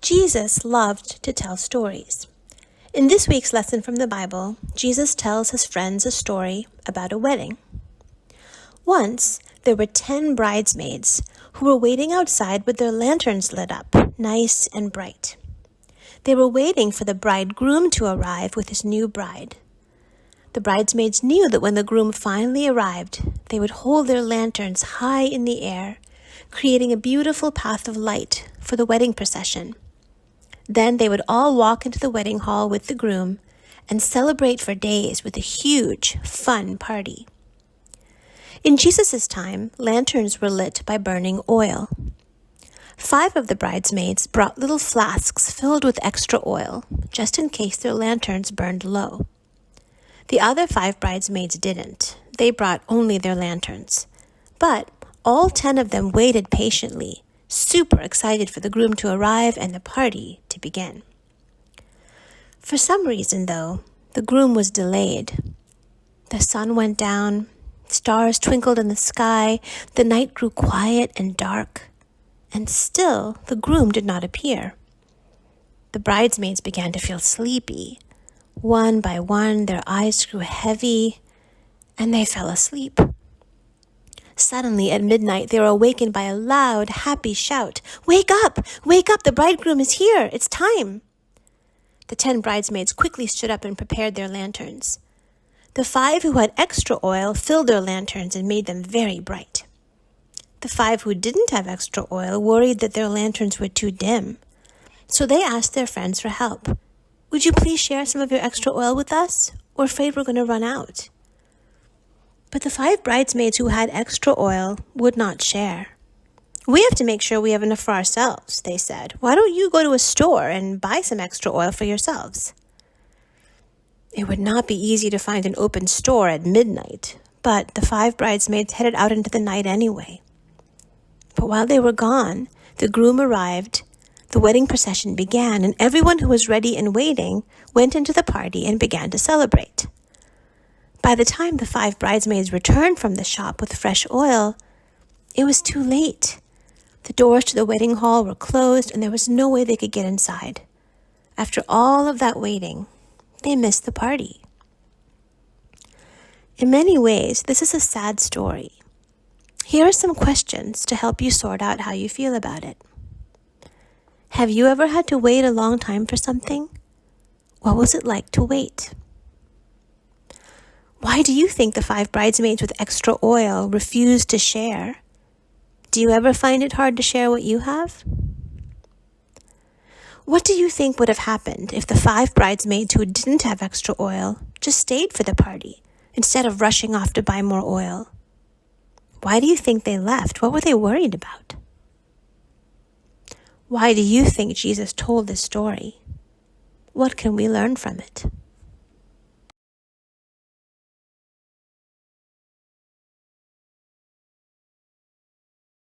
Jesus loved to tell stories. In this week's lesson from the Bible, Jesus tells his friends a story about a wedding. Once, there were 10 bridesmaids who were waiting outside with their lanterns lit up, nice and bright. They were waiting for the bridegroom to arrive with his new bride. The bridesmaids knew that when the groom finally arrived, they would hold their lanterns high in the air, creating a beautiful path of light for the wedding procession. Then they would all walk into the wedding hall with the groom and celebrate for days with a huge, fun party. In Jesus' time, lanterns were lit by burning oil. 5 of the bridesmaids brought little flasks filled with extra oil, just in case their lanterns burned low. The other 5 bridesmaids didn't. They brought only their lanterns. But all 10 of them waited patiently, super excited for the groom to arrive and the party to begin. For some reason, though, the groom was delayed. The sun went down, stars twinkled in the sky, the night grew quiet and dark, and still the groom did not appear. The bridesmaids began to feel sleepy. One by one, their eyes grew heavy, and they fell asleep. Suddenly, at midnight, they were awakened by a loud, happy shout. "Wake up! Wake up! The bridegroom is here! It's time!" The 10 bridesmaids quickly stood up and prepared their lanterns. The 5 who had extra oil filled their lanterns and made them very bright. The 5 who didn't have extra oil worried that their lanterns were too dim. So they asked their friends for help. "Would you please share some of your extra oil with us? We're afraid we're going to run out." But the 5 bridesmaids who had extra oil would not share. "We have to make sure we have enough for ourselves," they said. "Why don't you go to a store and buy some extra oil for yourselves?" It would not be easy to find an open store at midnight, but the 5 bridesmaids headed out into the night anyway. But while they were gone, the groom arrived, the wedding procession began, and everyone who was ready and waiting went into the party and began to celebrate. By the time the 5 bridesmaids returned from the shop with fresh oil, it was too late. The doors to the wedding hall were closed, and there was no way they could get inside. After all of that waiting, they missed the party. In many ways, this is a sad story. Here are some questions to help you sort out how you feel about it. Have you ever had to wait a long time for something? What was it like to wait? Why do you think the 5 bridesmaids with extra oil refused to share? Do you ever find it hard to share what you have? What do you think would have happened if the 5 bridesmaids who didn't have extra oil just stayed for the party instead of rushing off to buy more oil? Why do you think they left? What were they worried about? Why do you think Jesus told this story? What can we learn from it?